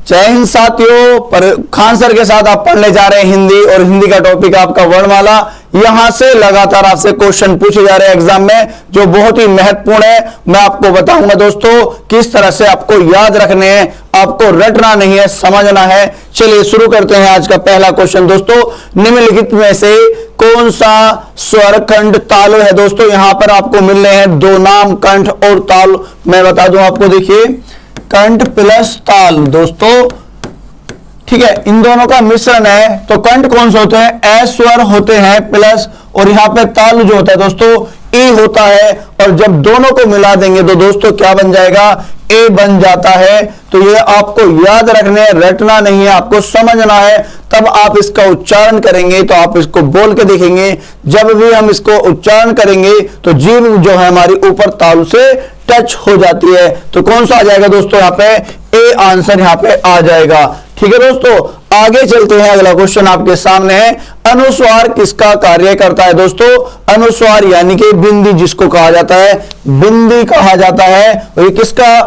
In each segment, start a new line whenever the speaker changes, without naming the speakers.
जय हिंद साथियों, पर खान सर के साथ आप पढ़ने जा रहे हैं हिंदी, और हिंदी का टॉपिक आपका वर्णमाला। यहां से लगातार आपसे क्वेश्चन पूछे जा रहे हैं एग्जाम में, जो बहुत ही महत्वपूर्ण है। मैं आपको बताऊंगा दोस्तों किस तरह से आपको याद रखने हैं, आपको रटना नहीं है, समझना है। चलिए शुरू करते हैं आज का पहला क्वेश्चन। दोस्तों, निम्नलिखित में से कौन सा स्वर खंड तालु है? दोस्तों यहां पर आपको मिल रहे हैं दो नाम, कंठ और ताल। मैं बता दूं आपको, देखिए कंठ प्लस ताल दोस्तों, ठीक है, इन दोनों का मिश्रण है। तो कंठ कौन से होते हैं? ए स्वर होते हैं प्लस, और यहां पे ताल जो होता है दोस्तों ई होता है। और जब दोनों को मिला देंगे तो दोस्तों क्या बन जाएगा? ए बन जाता है। तो ये आपको याद रखने, रटना नहीं है, आपको समझना है। तब आप इसका उच्चारण करेंगे तो आप इसको बोल के देखेंगे। जब भी हम इसको उच्चारण करेंगे तो जीभ जो है हमारी ऊपर तालु से टच हो जाती है। तो कौन सा आ जाएगा दोस्तों? यहाँ पे ए आंसर यहाँ पे आ जाएगा। ठीक है दोस्तों, आगे चलते हैं। अगला क्वेश्चन आपके सामने है, अनुस्वार किसका कार्य करता है? दोस्तों अनुस्वार यानी कि बिंदी जिसको कहा जाता है, बिंदी कहा जाता है। और ये किसका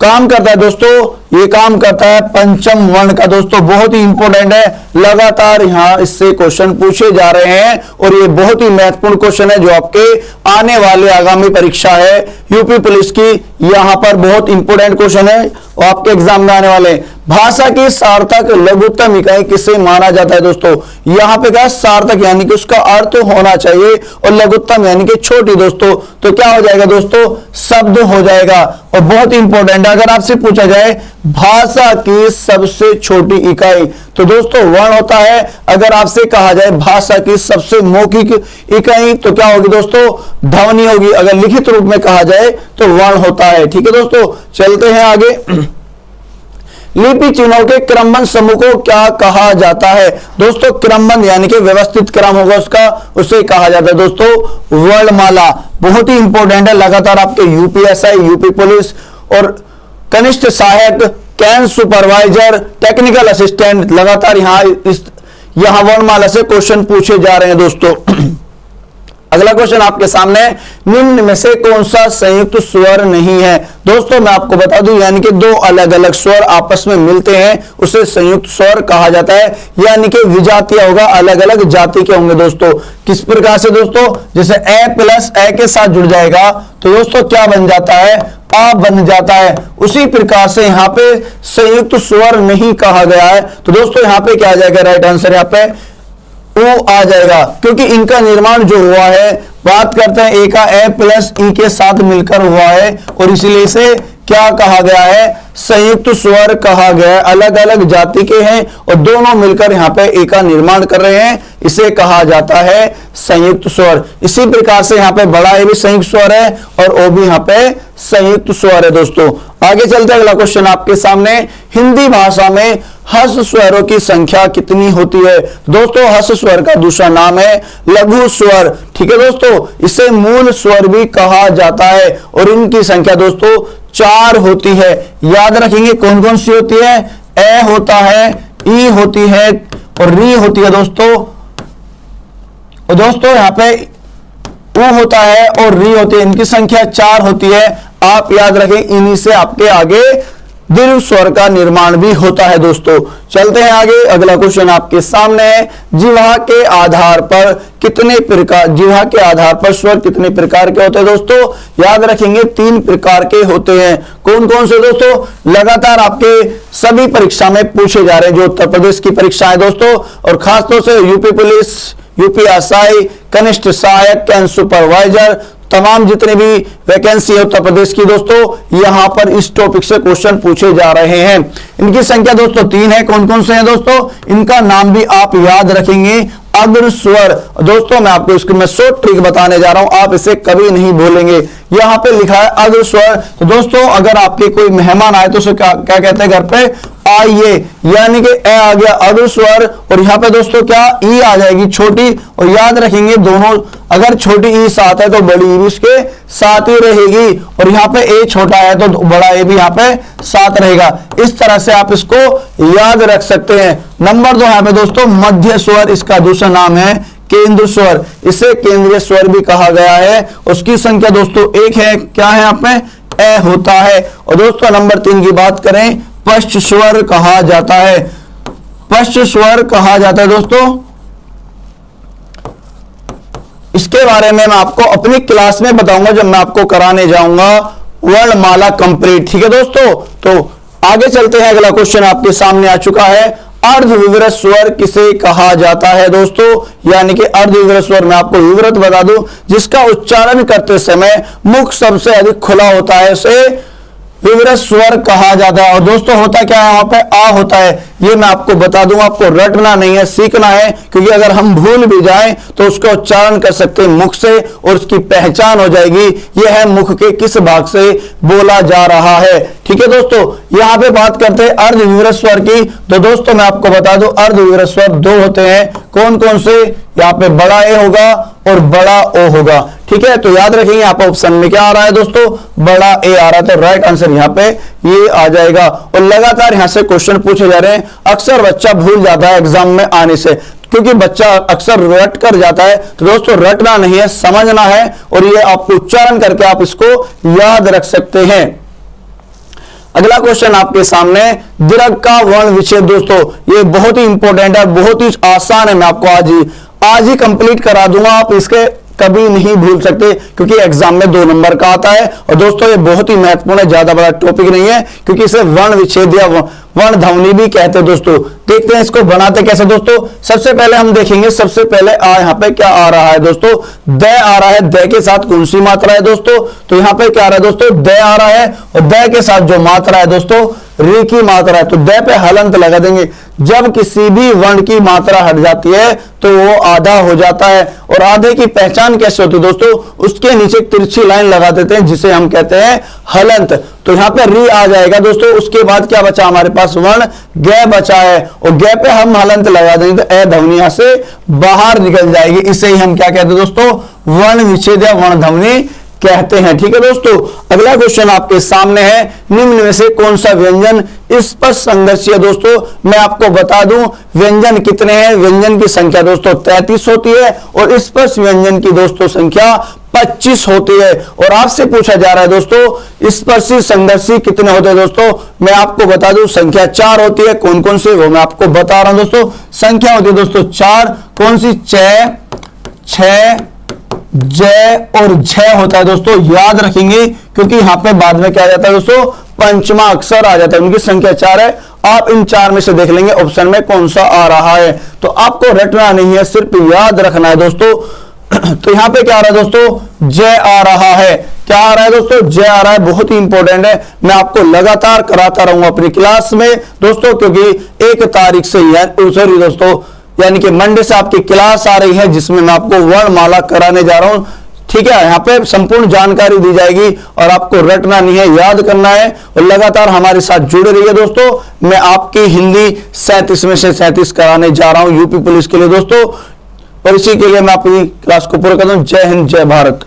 काम करता है दोस्तों? ये काम करता है पंचम वर्ण का। दोस्तों बहुत ही इंपॉर्टेंट है, लगातार यहां इससे क्वेश्चन पूछे जा रहे हैं, और ये बहुत ही महत्वपूर्ण क्वेश्चन है जो आपके आने वाले आगामी परीक्षा है यूपी पुलिस की। यहां पर बहुत इंपॉर्टेंट क्वेश्चन है और आपके एग्जाम में आने वाले। भाषा की सार्थक लघुत्तम इकाई किसे माना जाता है? दोस्तों यहां पे क्या, सार्थक यानी कि उसका अर्थ होना चाहिए, और लघुत्तम यानी कि छोटी। दोस्तों तो क्या हो जाएगा दोस्तों? शब्द हो जाएगा। और बहुत इंपॉर्टेंट, अगर आपसे पूछा जाए भाषा की सबसे छोटी इकाई, तो दोस्तों वर्ण होता है। अगर आपसे कहा जाए भाषा की सबसे मौखिक इकाई, तो क्या होगी दोस्तों? ध्वनि होगी। अगर लिखित रूप में कहा जाए तो वर्ण होता है। ठीक है दोस्तों, चलते हैं आगे। लिपि चिन्हों के क्रमबद्ध समूह को क्या कहा जाता है? दोस्तों क्रमबद्ध यानी कि व्यवस्थित क्रम होगा उसका, उसे कहा जाता है दोस्तों वर्णमाला। बहुत ही इंपॉर्टेंट है, लगातार आपके यूपीएसआई, यूपी पुलिस और कनिष्ठ सहायक, कैंप सुपरवाइजर, टेक्निकल असिस्टेंट, लगातार यहां वर्णमाला से क्वेश्चन पूछे जा रहे हैं दोस्तों। अगला क्वेश्चन आपके सामने, निम्न में से कौन सा संयुक्त स्वर नहीं है? दोस्तों मैं आपको बता दूं, यानी कि दो अलग अलग स्वर आपस में मिलते हैं उसे संयुक्त स्वर कहा जाता है। यानी कि विजातीय होगा, अलग अलग जाति के होंगे दोस्तों। किस प्रकार से दोस्तों? जैसे ए प्लस ए के साथ जुड़ जाएगा तो दोस्तों क्या बन जाता है? आ बन जाता है। उसी प्रकार से यहाँ पे संयुक्त स्वर नहीं कहा गया है, तो दोस्तों यहाँ पे क्या आ जाएगा? राइट आंसर यहाँ पे ओ आ जाएगा, क्योंकि इनका निर्माण जो हुआ है, बात करते हैं ए का ए प्लस ई के साथ मिलकर हुआ है, और इसीलिए इसे क्या कहा गया है? संयुक्त स्वर कहा गया है। अलग अलग जाति के हैं और दोनों मिलकर यहाँ पे ए का निर्माण कर रहे हैं, इसे कहा जाता है संयुक्त स्वर। इसी प्रकार से यहाँ पे बड़ा ए भी संयुक्त स्वर है और ओ भी यहाँ पे संयुक्त स्वर है दोस्तों। आगे चलते अगला क्वेश्चन आपके सामने, हिंदी भाषा में हर्ष स्वरों की संख्या कितनी होती है? दोस्तों हर्ष स्वर का दूसरा नाम है लघु स्वर। ठीक है दोस्तों, इसे मूल स्वर भी कहा जाता है, और इनकी संख्या दोस्तों 4 होती है। याद रखेंगे कौन कौन सी होती है? ए होता है, ई होती है और री होती है दोस्तों। और दोस्तों यहाँ पे उ होता है और री होती है, इनकी संख्या 4 होती है। आप याद रखें, इन्हीं से आपके आगे दीर्घ स्वर का निर्माण भी होता है दोस्तों। चलते हैं आगे। अगला क्वेश्चन आपके सामने है, जिह्वा के आधार पर कितने प्रकार, जिह्वा के आधार पर स्वर कितने प्रकार के होते हैं? दोस्तों याद रखेंगे 3 प्रकार के होते हैं। कौन कौन से दोस्तों? लगातार आपके सभी परीक्षा में पूछे जा रहे हैं, जो उत्तर प्रदेश की परीक्षा है दोस्तों, और खासतौर से यूपी पुलिस, यूपीएसआई, कनिष्ठ सहायक, कैंप सुपरवाइजर, तमाम जितने भी वैकेंसी है उत्तर प्रदेश की दोस्तों, यहां पर इस टॉपिक से क्वेश्चन पूछे जा रहे हैं। इनकी संख्या दोस्तों 3 है। कौन कौन से हैं दोस्तों? इनका नाम भी आप याद रखेंगे, अग्र स्वर। दोस्तों मैं आपको इसको मैं शॉर्ट ट्रिक बताने जा रहा हूं, आप इसे कभी नहीं भूलेंगे। यहां पे लिखा है अग्र स्वर। तो दोस्तों अगर आपके कोई मेहमान आए तो उसे क्या कहते हैं घर पे? आइए, यानी कि ए आ गया अग्र स्वर, और यहाँ पे दोस्तों क्या? ई आ जाएगी छोटी। और याद रखेंगे दोनों, अगर छोटी ई साथ है तो बड़ी ई भी इसके साथ ही रहेगी, और यहाँ पे ए छोटा है तो बड़ा ए भी यहाँ पे साथ रहेगा। इस तरह से आप इसको याद रख सकते हैं। नंबर 2 यहाँ पे दोस्तों मध्य स्वर, इसका दूसरा नाम है केंद्र स्वर। इसे केंद्रीय स्वर भी कहा गया है। उसकी संख्या दोस्तों 1 है। क्या है यहाँ पे? ए होता है। और दोस्तों नंबर 3 की बात करें, पश्च स्वर कहा जाता है? पश्च स्वर कहा जाता है दोस्तों। इसके बारे में मैं आपको अपनी क्लास में बताऊंगा जब मैं आपको कराने जाऊंगा वर्णमाला कंप्लीट। ठीक है दोस्तों, तो आगे चलते हैं। अगला क्वेश्चन आपके सामने आ चुका है, अर्धविवृत स्वर किसे कहा जाता है दोस्तों? यानी कि अर्धविवृत स्वर मैं आपको विवृत बता दूं, जिसका उच्चारण करते समय मुख सबसे अधिक खुला होता है, उसे विवृत स्वर कहा जाता है। और दोस्तों होता क्या है, वहां पे आ होता है, ये मैं आपको बता दूं, आपको रटना नहीं है, सीखना है, क्योंकि अगर हम भूल भी जाएं तो उसका उच्चारण कर सकते हैं मुख से और उसकी पहचान हो जाएगी, यह है मुख के किस भाग से बोला जा रहा है। ठीक है दोस्तों, यहां पे बात करते हैं अर्धविवृत स्वर की। तो दोस्तों मैं आपको बता दूं, अर्धविवृत स्वर दो होते हैं। कौन कौन से? यहाँ पे बड़ा ए होगा और बड़ा ओ होगा। ठीक है, तो याद रखेंगे यहाँ पे ऑप्शन में क्या आ रहा है दोस्तों, बड़ा ए आ रहा है, तो राइट आंसर यहाँ पे ये आ जाएगा। और लगातार यहाँ से क्वेश्चन पूछे जा रहे हैं, अक्सर बच्चा भूल जाता है एग्जाम में आने से, क्योंकि बच्चा अक्सर रट कर जाता है। तो दोस्तों रटना नहीं है, समझना है, और ये आपको उच्चारण करके आप इसको याद रख सकते हैं। अगला क्वेश्चन आपके सामने, दीर्घ का वर्ण विच्छेद। दोस्तों ये बहुत ही इंपॉर्टेंट है, बहुत ही आसान है, मैं आपको आज ही कंप्लीट करा दूंगा, आप इसके कभी नहीं भूल सकते, क्योंकि एग्जाम में 2 नंबर का आता है। और दोस्तों ये बहुत ही महत्वपूर्ण है, ज्यादा बड़ा टॉपिक नहीं है, क्योंकि इसे वर्ण विच्छेद या वर्ण ध्वनि भी कहते हैं। दोस्तों देखते हैं इसको बनाते कैसे। दोस्तों सबसे पहले हम देखेंगे, सबसे पहले यहाँ पे क्या आ रहा है दोस्तों, द आ रहा है। द के साथ कौन सी मात्रा है दोस्तों, तो यहाँ पे क्या आ रहा है दोस्तों, द आ रहा है, और द के साथ जो मात्रा है दोस्तों री की मात्रा है, तो द पे हलंत लगा देंगे। जब किसी भी वर्ण की मात्रा हट जाती है तो वो आधा हो जाता है। और आधे की पहचान कैसे होती है दोस्तों, उसके नीचे तिरछी लाइन लगा देते हैं, जिसे हम कहते हैं हलंत। तो यहाँ पे री आ जाएगा दोस्तों। उसके बाद क्या बचा हमारे पास, वर्ण ग बचा है, और ग पे हम हलंत लगा देंगे तो ए ध्वनि यहां से बाहर निकल जाएगी। इसे ही हम क्या कहते हैं दोस्तों, वर्ण विच्छेद या वर्ण ध्वनि कहते हैं। ठीक है दोस्तों, अगला क्वेश्चन आपके सामने है, निम्न में से कौन सा व्यंजन स्पष्ट संघर्षीय? दोस्तों मैं आपको बता दूं व्यंजन कितने हैं। व्यंजन की संख्या दोस्तों 33 होती है, और स्पष्ट व्यंजन की दोस्तों संख्या 25 होती है। और आपसे पूछा जा रहा है दोस्तों स्पर्शी संघर्षी कितने होते हैं? दोस्तों मैं आपको बता दूं संख्या 4 होती है। कौन कौन से वो मैं आपको बता रहा हूं दोस्तों, संख्या होती है दोस्तों 4। कौन सी? च, छ, जय और झय होता है दोस्तों, याद रखेंगे, क्योंकि यहां पे बाद में क्या आ जाता है दोस्तों, पंचमा अक्षर आ जाता है। उनकी संख्या 4 है। आप इन 4 में से देख लेंगे ऑप्शन में कौन सा आ रहा है। तो आपको रटना नहीं है, सिर्फ याद रखना है दोस्तों। तो यहां पे क्या आ रहा है दोस्तों, जय आ रहा है। क्या आ रहा है दोस्तों, जय आ रहा है, बहुत ही इंपॉर्टेंट है। मैं आपको लगातार कराता रहूंगा अपनी क्लास में दोस्तों, क्योंकि 1 तारीख से ही है, सॉरी दोस्तों, यानी कि मंडे से आपकी क्लास आ रही है, जिसमें मैं आपको वर्णमाला कराने जा रहा हूं। ठीक है, यहाँ पे संपूर्ण जानकारी दी जाएगी, और आपको रटना नहीं है, याद करना है, और लगातार हमारे साथ जुड़े रहिए दोस्तों। मैं आपकी हिंदी 37 में से 37 कराने जा रहा हूं यूपी पुलिस के लिए दोस्तों, और इसी के लिए मैं अपनी क्लास को पूरा कर दूं। जय हिंद, जय भारत।